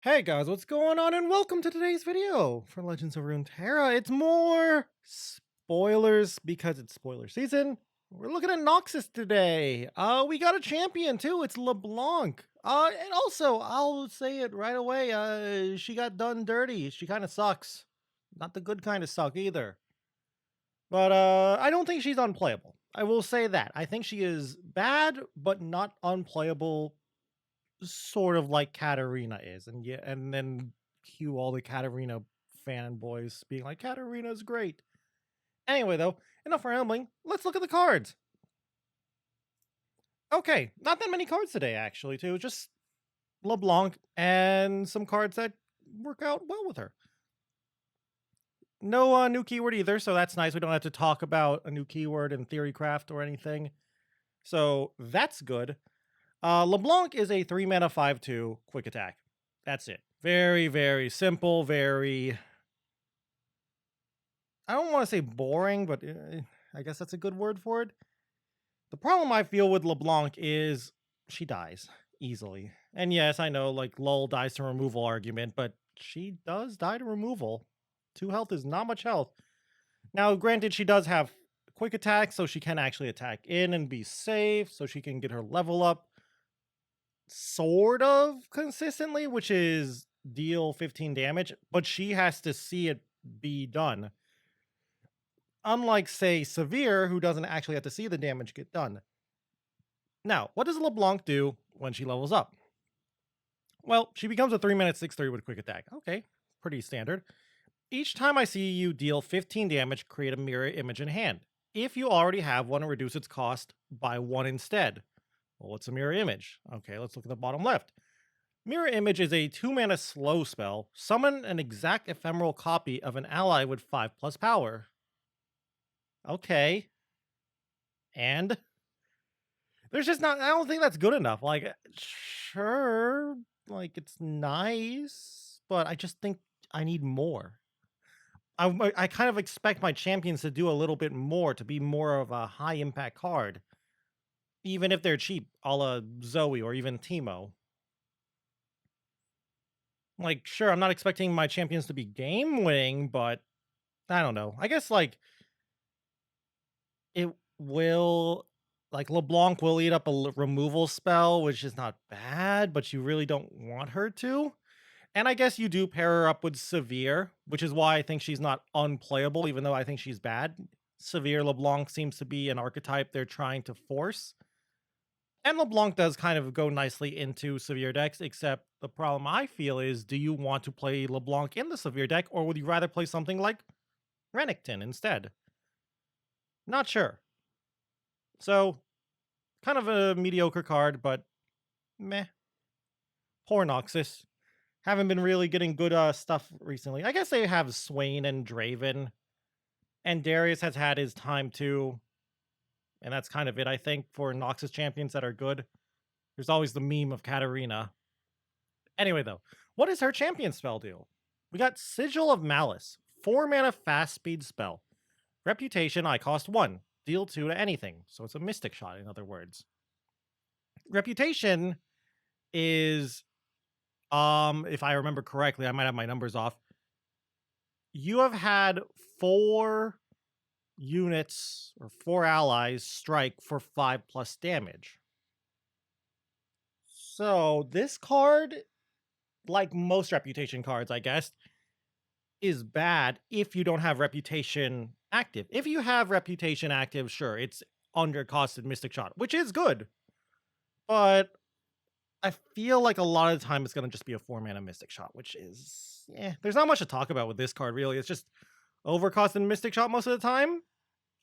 Hey guys, what's going on? And welcome to today's video for Legends of Runeterra. It's more spoilers because it's spoiler season. We're looking at Noxus today. We got a champion too. It's LeBlanc. And also, I'll say it right away. She got done dirty. She kind of sucks. Not the good kind of suck either. But I don't think she's unplayable. I will say that. I think she is bad, but not unplayable, sort of like Katarina is. And yeah, and then cue all the Katarina fanboys being like, Katarina's great. Anyway, though, enough rambling. Let's look at the cards. Okay, not that many cards today, actually, too. Just LeBlanc and some cards that work out well with her. No new keyword either, so that's nice. We don't have to talk about a new keyword in Theorycraft or anything. So that's good. LeBlanc is a 3 mana 5/2 quick attack. That's it. Very, very simple, very... I don't want to say boring, but I guess that's a good word for it. The problem I feel with LeBlanc is she dies easily. And yes, I know, like, lol dies to removal argument, but she does die to removal. 2 health is not much health. Now, granted, she does have quick attack, so she can actually attack in and be safe, so she can get her level up sort of consistently, which is deal 15 damage, but she has to see it be done. Unlike, say, Severe, who doesn't actually have to see the damage get done. Now, what does LeBlanc do when she levels up? Well, she becomes a 3-minute 6/3 with quick attack. Okay, pretty standard. Each time I see you deal 15 damage, create a mirror image in hand. If you already have one, reduce its cost by 1 instead. Well, what's a mirror image? Okay, let's look at the bottom left. Mirror image is a 2-mana slow spell. Summon an exact ephemeral copy of an ally with 5+ power. Okay. And there's just not, I don't think that's good enough. Like, sure, like, it's nice, but I just think I need more. I kind of expect my champions to do a little bit more, to be more of a high impact card, even if they're cheap, a la Zoe or even Teemo. Like, sure, I'm not expecting my champions to be game winning, but I don't know. I guess, like, it will, like, LeBlanc will eat up a removal spell, which is not bad, but you really don't want her to. And I guess you do pair her up with Severe, which is why I think she's not unplayable, even though I think she's bad. Severe LeBlanc seems to be an archetype they're trying to force. And LeBlanc does kind of go nicely into Severe decks, except the problem I feel is, do you want to play LeBlanc in the Severe deck, or would you rather play something like Renekton instead? Not sure. So, kind of a mediocre card, but meh. Poor Noxus. Haven't been really getting good stuff recently. I guess they have Swain and Draven. And Darius has had his time too. And that's kind of it, I think, for Noxus champions that are good. There's always the meme of Katarina. Anyway, though, what does her champion spell do? We got Sigil of Malice. 4 mana fast speed spell. Reputation, I cost 1. Deal 2 to anything. So it's a Mystic Shot, in other words. Reputation is, if I remember correctly, I might have my numbers off. You have had 4 units or 4 allies strike for 5+ damage. So this card, like most reputation cards, I guess, is bad if you don't have reputation active. If you have reputation active, sure, it's undercosted Mystic Shot, which is good. But I feel like a lot of the time it's going to just be a 4-mana Mystic Shot, which is, there's not much to talk about with this card, really. It's just overcosted Mystic Shot most of the time.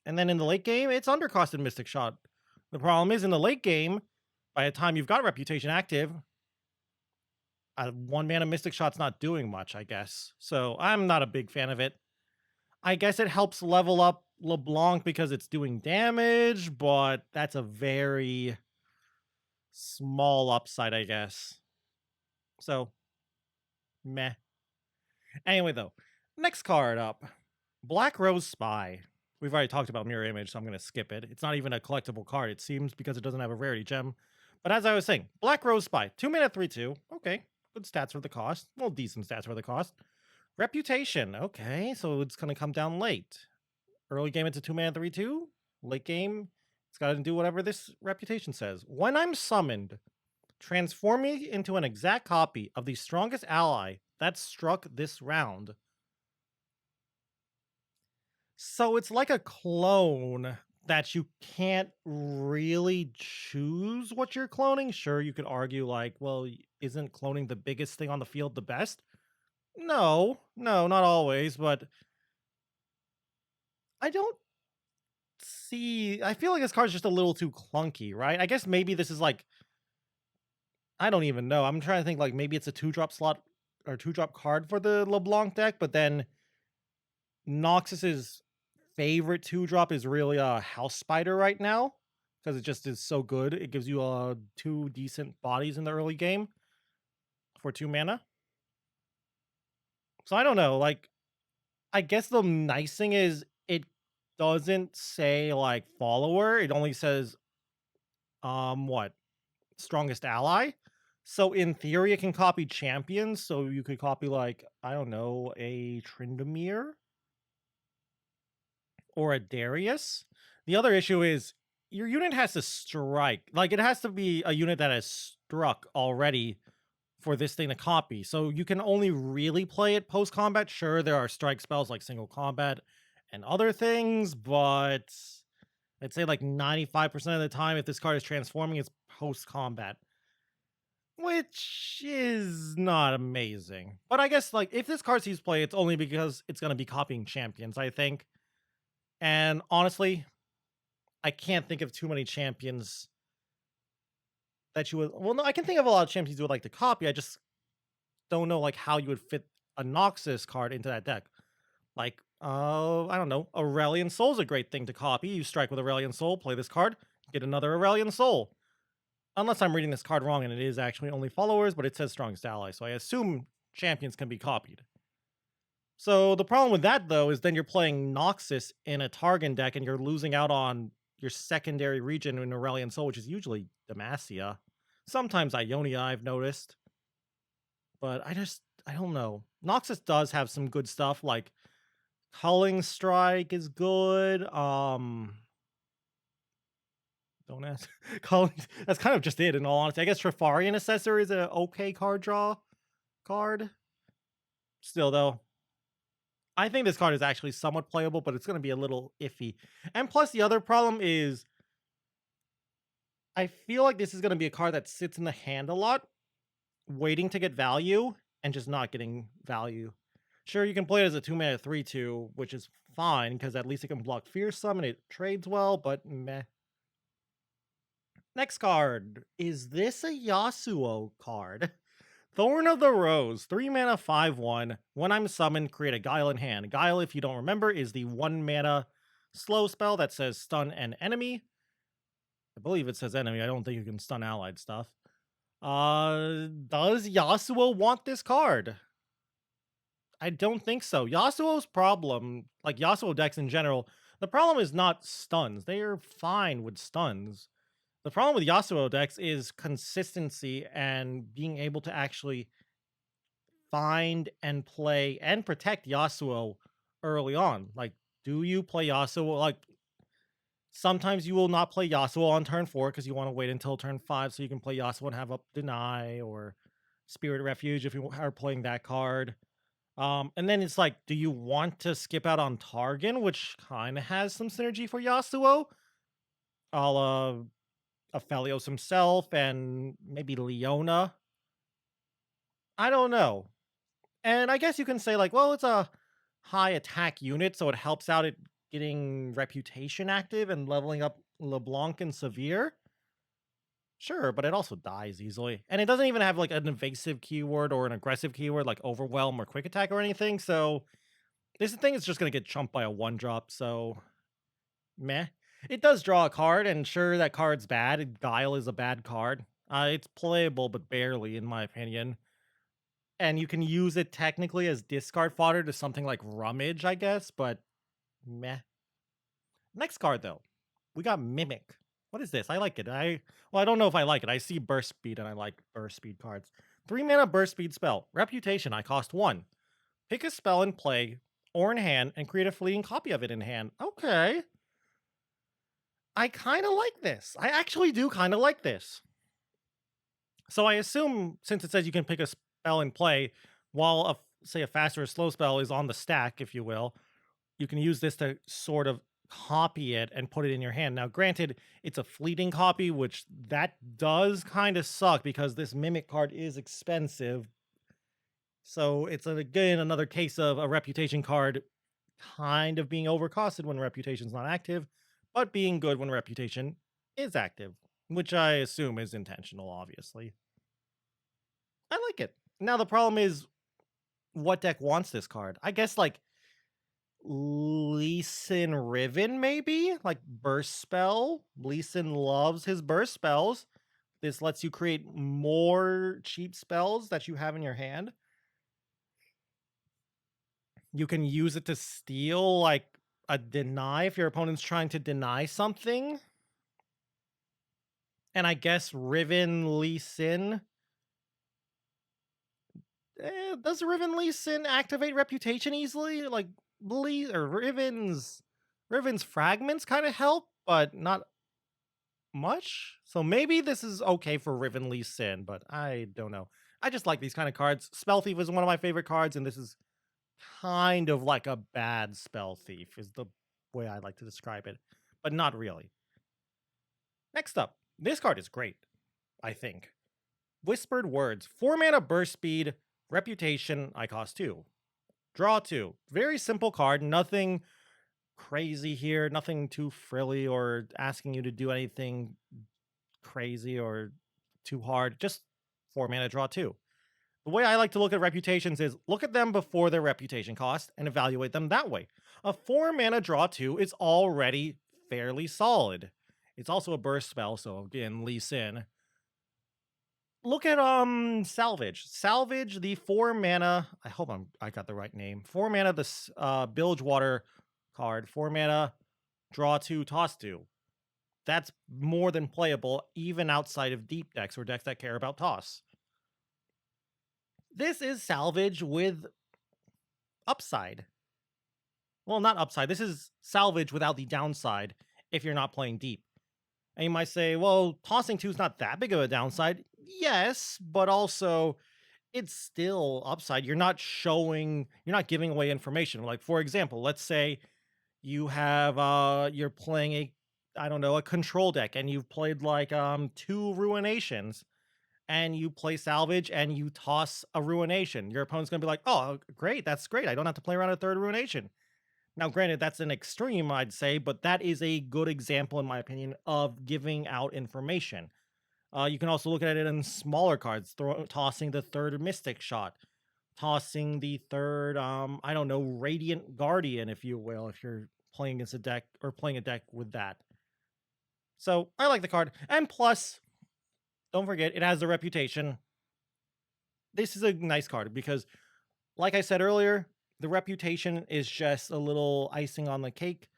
And then in the late game, it's undercosted Mystic Shot. The problem is, in the late game, by the time you've got Reputation active, a 1-mana Mystic Shot's not doing much, I guess. So I'm not a big fan of it. I guess it helps level up LeBlanc because it's doing damage, but that's a very small upside, I guess. So, meh. Anyway, though, next card up. Black Rose Spy. We've already talked about Mirror Image, so I'm going to skip it. It's not even a collectible card, it seems, because it doesn't have a rarity gem. But as I was saying, Black Rose Spy. 2 mana 3/2. Okay, Good stats for the cost. Well, decent stats for the cost. Reputation. Okay, so it's going to come down late. Early game, it's a 2-mana 3/2. Late game, it's got to do whatever this reputation says. When I'm summoned, transform me into an exact copy of the strongest ally that struck this round. So it's like a clone that you can't really choose what you're cloning. Sure, you could argue like, well, isn't cloning the biggest thing on the field the best? No, no, not always, but I don't see. I feel like this card's just a little too clunky, right? I guess maybe this is like, I don't even know. I'm trying to think like maybe it's a 2-drop slot or 2-drop card for the LeBlanc deck, but then Noxus's favorite 2-drop is really a House Spider right now because it just is so good. It gives you 2 decent bodies in the early game for 2 mana. So I don't know. Like, I guess the nice thing is it doesn't say like follower. It only says what? Strongest ally. So in theory, it can copy champions. So you could copy like, I don't know, a Tryndamere or a Darius. The other issue is your unit has to strike. Like, it has to be a unit that has struck already for this thing to copy. So you can only really play it post combat. Sure, there are strike spells like single combat and other things, but I'd say like 95% of the time, if this card is transforming, it's post combat, which is not amazing. But I guess like if this card sees play, it's only because it's going to be copying champions, I think. And honestly, I can't think of too many champions that you would. Well, no, I can think of a lot of champions you would like to copy. I just don't know like how you would fit a Noxus card into that deck. Like, I don't know. Aurelion Soul's a great thing to copy. You strike with Aurelion Soul, play this card, get another Aurelion Soul. Unless I'm reading this card wrong and it is actually only followers, but it says strongest ally, so I assume champions can be copied. So the problem with that, though, is then you're playing Noxus in a Targon deck and you're losing out on your secondary region in Aurelion Soul, which is usually Demacia. Sometimes Ionia, I've noticed. But I don't know. Noxus does have some good stuff, like Culling Strike is good. Don't ask. Culling, that's kind of just it, in all honesty. I guess Trifarian Assessor is an okay card draw card. Still, though, I think this card is actually somewhat playable, but it's going to be a little iffy. And plus, the other problem is I feel like this is going to be a card that sits in the hand a lot, waiting to get value and just not getting value. Sure, you can play it as a 2-mana 3/2, which is fine because at least it can block Fierce Summon. It trades well, but meh. Next card. Is this a Yasuo card? Thorn of the Rose, 3-mana 5/1. When I'm summoned, create a Guile in hand. Guile, if you don't remember, is the 1-mana slow spell that says stun an enemy. I believe it says enemy. I don't think you can stun allied stuff. Does Yasuo want this card? I don't think so. Yasuo's problem, like Yasuo decks in general, the problem is not stuns. They are fine with stuns. The problem with Yasuo decks is consistency and being able to actually find and play and protect Yasuo early on. Like, do you play Yasuo? Like, sometimes you will not play Yasuo on turn 4 because you want to wait until turn 5 so you can play Yasuo and have up Deny or Spirit Refuge if you are playing that card. And then it's like, do you want to skip out on Targon, which kind of has some synergy for Yasuo? Aphelios himself and maybe Leona. I don't know. And I guess you can say like, well, it's a high attack unit, so it helps out at getting reputation active and leveling up LeBlanc and Severe. Sure, but it also dies easily. And it doesn't even have like an evasive keyword or an aggressive keyword like Overwhelm or Quick Attack or anything. So this thing is just going to get chumped by a 1-drop. So meh. It does draw a card, and sure, that card's bad. Guile is a bad card. It's playable, but barely, in my opinion. And you can use it technically as discard fodder to something like Rummage, I guess, but meh. Next card, though. We got Mimic. What is this? I like it. I don't know if I like it. I see Burst Speed, and I like Burst Speed cards. 3-mana burst speed spell. Reputation, I cost 1. Pick a spell in play or in hand and create a fleeting copy of it in hand. Okay. I kind of like this. I actually do kind of like this. So I assume, since it says you can pick a spell in play, while say a fast or a slow spell is on the stack, if you will, you can use this to sort of copy it and put it in your hand. Now, granted, it's a fleeting copy, which that does kind of suck because this Mimic card is expensive. So it's again another case of a reputation card kind of being overcosted when reputation's not active, but being good when reputation is active, which I assume is intentional, obviously. I like it. Now, the problem is, what deck wants this card? I guess, like, Lee Sin Riven, maybe? Like, Burst Spell? Lee Sin loves his Burst Spells. This lets you create more cheap spells that you have in your hand. You can use it to steal, like, a deny if your opponent's trying to deny something. And I guess Riven Lee Sin. Does Riven Lee Sin activate reputation easily? Like, Riven's fragments kind of help, but not much. So maybe this is okay for Riven Lee Sin, but I don't know. I just like these kind of cards. Spell Thief is one of my favorite cards, and this is kind of like a bad Spell Thief, is the way I like to describe it, but not really. Next up, this card is great, I think. Whispered Words. 4-mana burst speed, reputation, I cost 2. Draw 2. Very simple card, nothing crazy here, nothing too frilly or asking you to do anything crazy or too hard. Just 4-mana, draw 2. The way I like to look at reputations is look at them before their reputation cost and evaluate them that way. A 4-mana draw 2 is already fairly solid. It's also a burst spell, so again, Lee Sin. Look at Salvage. Salvage, the 4-mana. I hope I got the right name. 4-mana, this Bilgewater card. 4-mana, draw 2, toss 2. That's more than playable, even outside of deep decks or decks that care about toss. This is Salvage with upside. Well, not upside. This is Salvage without the downside if you're not playing deep. And you might say, well, tossing 2 is not that big of a downside. Yes, but also it's still upside. You're not giving away information. Like, for example, let's say you have you're playing a control deck, and you've played like 2 Ruinations, and you play Salvage and you toss a Ruination. Your opponent's gonna be like, oh, great, that's great. I don't have to play around a 3rd Ruination. Now, granted, that's an extreme, I'd say, but that is a good example, in my opinion, of giving out information. You can also look at it in smaller cards, tossing the 3rd Mystic Shot, tossing the 3rd, Radiant Guardian, if you will, if you're playing against a deck or playing a deck with that. So I like the card. And plus, don't forget, it has the reputation. This is a nice card because, like I said earlier, the reputation is just a little icing on the cake.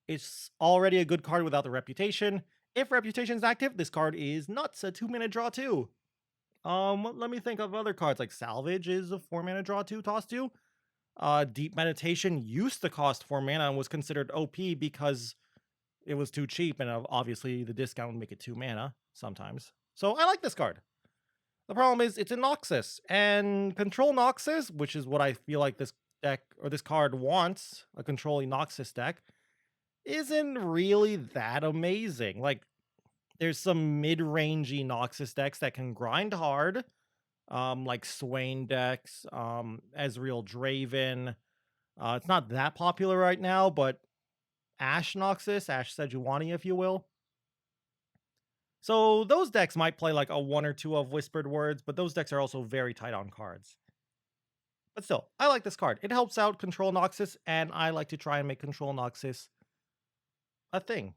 It's already a good card without the reputation. If reputation is active, this card is nuts. A 2-mana draw 2. Let me think of other cards. Like Salvage is a 4-mana draw 2, toss 2. Deep Meditation used to cost 4 mana and was considered OP because it was too cheap, and obviously the discount would make it 2 mana sometimes. So I like this card. The problem is it's in Noxus, and Control Noxus, which is what I feel like this deck or this card wants, a controlling Noxus deck, isn't really that amazing. Like, there's some mid-rangey Noxus decks that can grind hard, like Swain decks, Ezreal Draven. It's not that popular right now, but Ash Noxus, Ash Sejuani, if you will. So those decks might play like a 1 or 2 of Whispered Words, but those decks are also very tight on cards. But still, I like this card. It helps out Control Noxus, and I like to try and make Control Noxus a thing.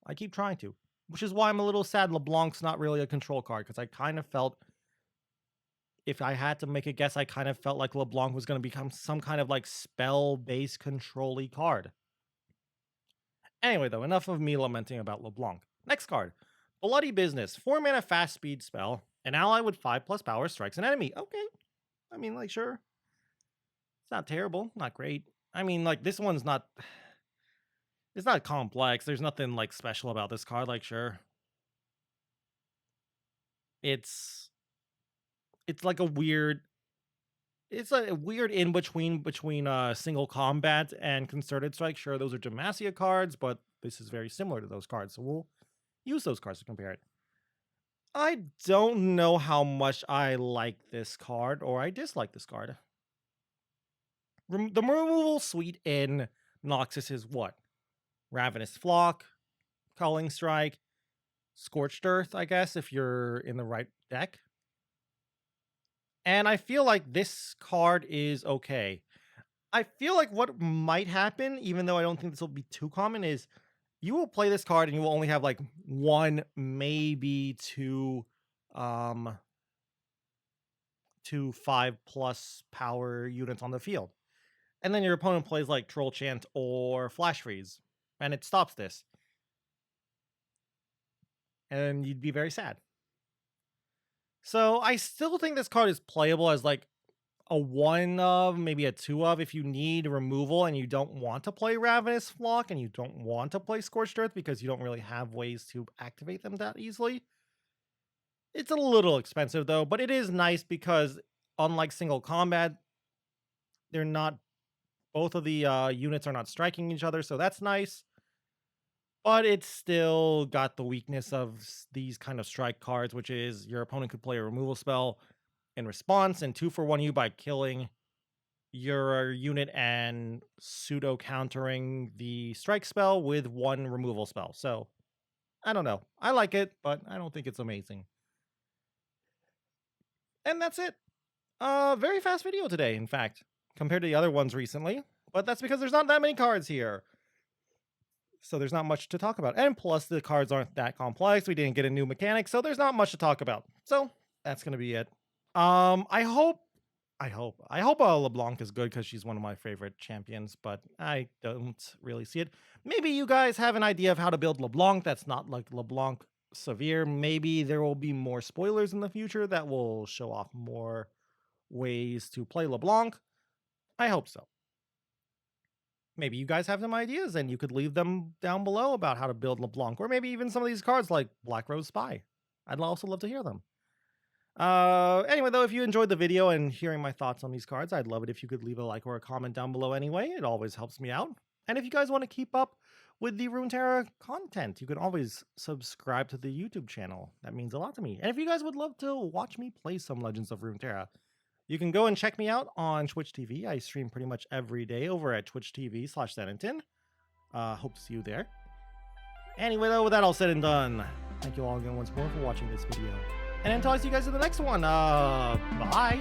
I keep trying to, which is why I'm a little sad LeBlanc's not really a control card, because I kind of felt, if I had to make a guess, I kind of felt like LeBlanc was going to become some kind of like spell-based control-y card. Anyway, enough of me lamenting about LeBlanc. Next card, Bloody Business. 4-mana fast speed spell. An ally with 5+ power strikes an enemy. Okay. I mean, like, sure. It's not terrible. Not great. I mean, like, this one's not... It's not complex. There's nothing, like, special about this card. Like, sure. It's like a weird... It's a weird in-between single combat and concerted strike. Sure, those are Demacia cards, but this is very similar to those cards. So we'll use those cards to compare it. I don't know how much I like this card or I dislike this card. The removal suite in Noxus is what? Ravenous Flock, Culling Strike, Scorched Earth, I guess, if you're in the right deck. And I feel like this card is okay. I feel like what might happen, even though I don't think this will be too common, is you will play this card and you will only have like 1, maybe 2 5+ power units on the field. And then your opponent plays like Troll Chant or Flash Freeze, and it stops this. And you'd be very sad. So I still think this card is playable as like a 1 of, maybe a 2 of, if you need removal and you don't want to play Ravenous Flock and you don't want to play Scorched Earth because you don't really have ways to activate them that easily. It's a little expensive though, but it is nice because unlike single combat, they're not... Both of the units are not striking each other, so that's nice. But it's still got the weakness of these kind of strike cards, which is your opponent could play a removal spell in response and 2-for-1 you by killing your unit and pseudo countering the strike spell with 1 removal spell. So I don't know. I like it, but I don't think it's amazing. And that's it. Very fast video today, in fact, compared to the other ones recently. But that's because there's not that many cards here. So there's not much to talk about. And plus, the cards aren't that complex. We didn't get a new mechanic, so there's not much to talk about. So that's going to be it. I hope LeBlanc is good because she's one of my favorite champions, but I don't really see it. Maybe you guys have an idea of how to build LeBlanc that's not like LeBlanc Severe. Maybe there will be more spoilers in the future that will show off more ways to play LeBlanc. I hope so. Maybe you guys have some ideas and you could leave them down below about how to build LeBlanc, or maybe even some of these cards like Black Rose Spy. I'd also love to hear them. Anyway, though, if you enjoyed the video and hearing my thoughts on these cards, I'd love it if you could leave a like or a comment down below anyway. It always helps me out. And if you guys want to keep up with the Runeterra content, you can always subscribe to the YouTube channel. That means a lot to me. And if you guys would love to watch me play some Legends of Runeterra, you can go and check me out on Twitch TV. I stream pretty much every day over at Twitch TV/Zenington. Hope to see you there. Anyway, though, with that all said and done, thank you all again once more for watching this video. And until I see you guys in the next one, bye!